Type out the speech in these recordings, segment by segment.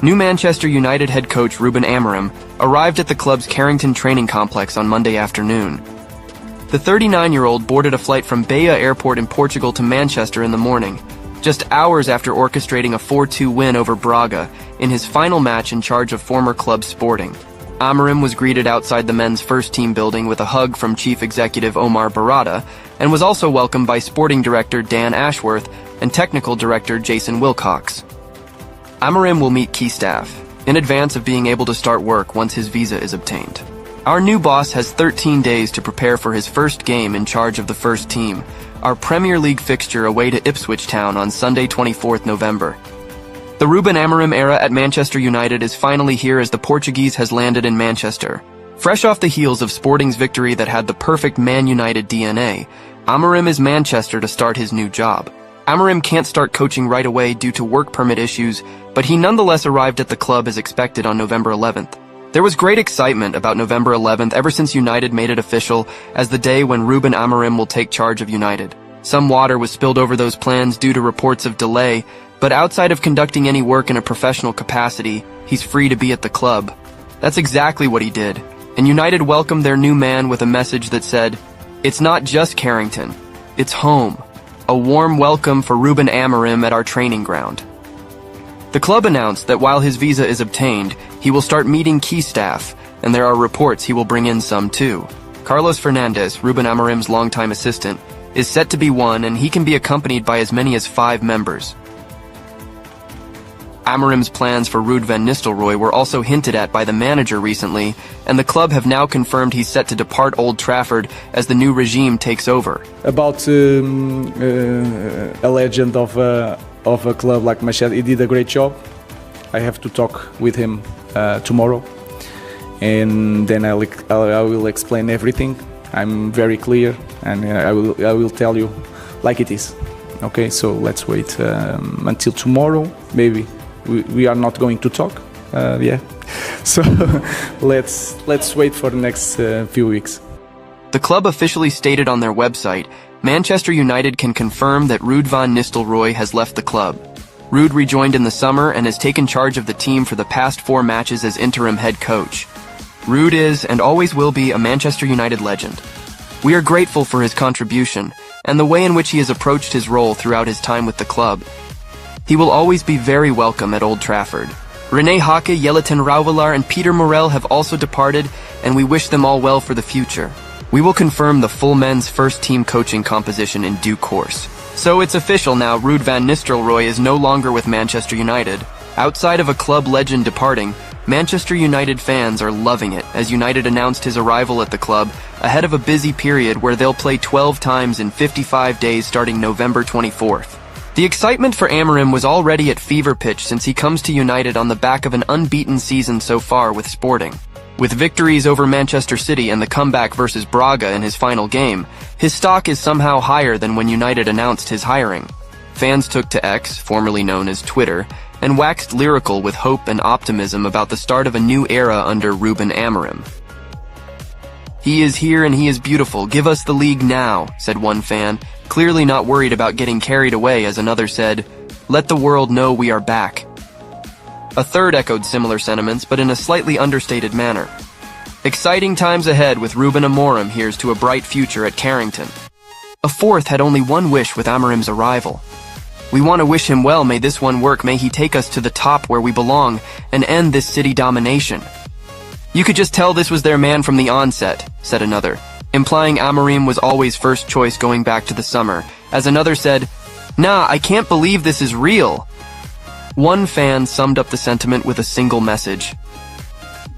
New Manchester United head coach Ruben Amorim arrived at the club's Carrington training complex on Monday afternoon. The 39-year-old boarded a flight from Beja Airport in Portugal to Manchester in the morning, just hours after orchestrating a 4-2 win over Braga in his final match in charge of former club Sporting. Amorim was greeted outside the men's first-team building with a hug from Chief Executive Omar Barada and was also welcomed by Sporting Director Dan Ashworth and Technical Director Jason Wilcox. Amorim will meet key staff in advance of being able to start work once his visa is obtained. Our new boss has 13 days to prepare for his first game in charge of the first team, our Premier League fixture away to Ipswich Town on Sunday 24th November. The Ruben Amorim era at Manchester United is finally here as the Portuguese has landed in Manchester. Fresh off the heels of Sporting's victory that had the perfect Man United DNA, Amorim is Manchester to start his new job. Amorim can't start coaching right away due to work permit issues, but he nonetheless arrived at the club as expected on November 11th. There was great excitement about November 11th ever since United made it official as the day when Ruben Amorim will take charge of United. Some water was spilled over those plans due to reports of delay, but outside of conducting any work in a professional capacity, he's free to be at the club. That's exactly what he did, and United welcomed their new man with a message that said, "It's not just Carrington, it's home." A warm welcome for Ruben Amorim at our training ground. The club announced that while his visa is obtained, he will start meeting key staff, and there are reports he will bring in some too. Carlos Fernandez, Ruben Amorim's longtime assistant, is set to be one, and he can be accompanied by as many as 5 members. Amorim's plans for Ruud van Nistelrooy were also hinted at by the manager recently, and the club have now confirmed he's set to depart Old Trafford as the new regime takes over. About a legend of a club like Manchester, he did a great job. I have to talk with him tomorrow, and then I will explain everything. I'm very clear, and I will tell you like it is. Okay, so let's wait until tomorrow, maybe. We are not going to talk, so let's wait for the next few weeks. The club officially stated on their website, Manchester United can confirm that Ruud van Nistelrooy has left the club. Ruud rejoined in the summer and has taken charge of the team for the past 4 matches as interim head coach. Ruud is, and always will be, a Manchester United legend. We are grateful for his contribution and the way in which he has approached his role throughout his time with the club. He will always be very welcome at Old Trafford. René Hake, Yellowton Rauvelar, and Peter Morel have also departed, and we wish them all well for the future. We will confirm the full men's first-team coaching composition in due course. So it's official now, Ruud van Nistelrooy is no longer with Manchester United. Outside of a club legend departing, Manchester United fans are loving it as United announced his arrival at the club ahead of a busy period where they'll play 12 times in 55 days starting November 24th. The excitement for Amorim was already at fever pitch since he comes to United on the back of an unbeaten season so far with Sporting. With victories over Manchester City and the comeback versus Braga in his final game, his stock is somehow higher than when United announced his hiring. Fans took to X, formerly known as Twitter, and waxed lyrical with hope and optimism about the start of a new era under Ruben Amorim. "He is here and he is beautiful. Give us the league now," said one fan, clearly not worried about getting carried away as another said, "Let the world know we are back." A third echoed similar sentiments, but in a slightly understated manner. Exciting times ahead with Ruben Amorim. Here's to a bright future at Carrington. A fourth had only one wish with Amorim's arrival. "We want to wish him well. May this one work. May he take us to the top where we belong and end this city domination." "You could just tell this was their man from the onset," said another, implying Amorim was always first choice going back to the summer, as another said, "Nah, I can't believe this is real." One fan summed up the sentiment with a single message.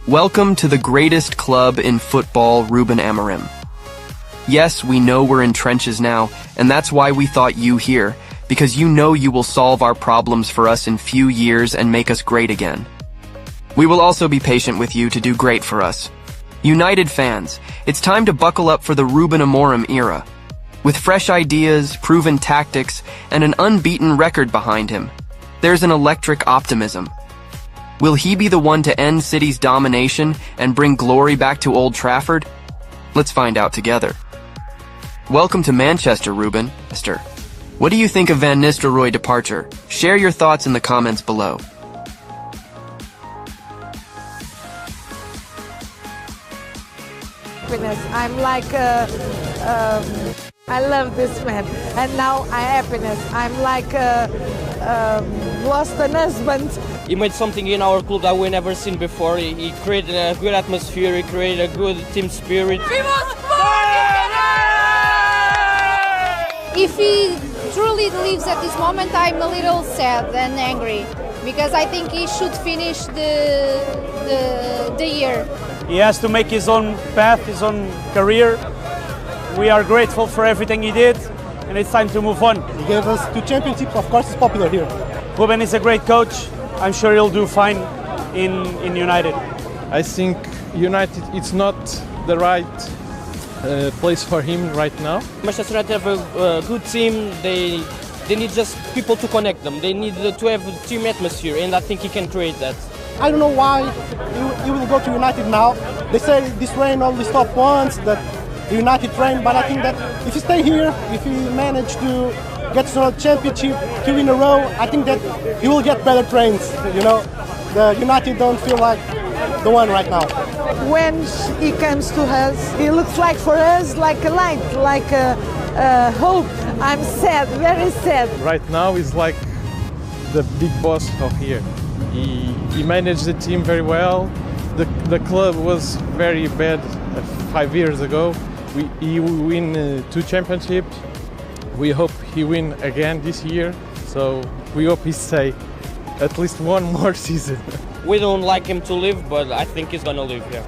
"Welcome to the greatest club in football, Ruben Amorim. Yes, we know we're in trenches now, and that's why we thought you here, because you know you will solve our problems for us in few years and make us great again. We will also be patient with you to do great for us. United fans, it's time to buckle up for the Ruben Amorim era. With fresh ideas, proven tactics, and an unbeaten record behind him, there's an electric optimism. Will he be the one to end City's domination and bring glory back to Old Trafford? Let's find out together. Welcome to Manchester, Ruben. What do you think of Van Nistelrooy's departure? Share your thoughts in the comments below. I'm like, I love this man. And now I happiness. I'm like, lost an husband. He made something in our club that we never seen before. He created a good atmosphere, he created a good team spirit. If he truly leaves at this moment, I'm a little sad and angry because I think he should finish the year. He has to make his own path, his own career. We are grateful for everything he did, and it's time to move on. He gave us 2 championships, of course he's popular here. Ruben is a great coach. I'm sure he'll do fine in United. I think United, it's not the right place for him right now. Manchester United have a good team. They need just people to connect them. They need to have a team atmosphere, and I think he can create that. I don't know why he will go to United now. They say this train only stop once, that the United train, but I think that if he stay here, if he manage to get to a championship 2 in a row, I think that he will get better trains. You know, the United don't feel like the one right now. When he comes to us, he looks like for us like a light, like a hope. I'm sad, very sad. Right now he's like the big boss of here. He managed the team very well. The club was very bad 5 years ago. He win 2 championships. We hope he win again this year. So we hope he stay at least one more season. We don't like him to leave, but I think he's gonna leave here.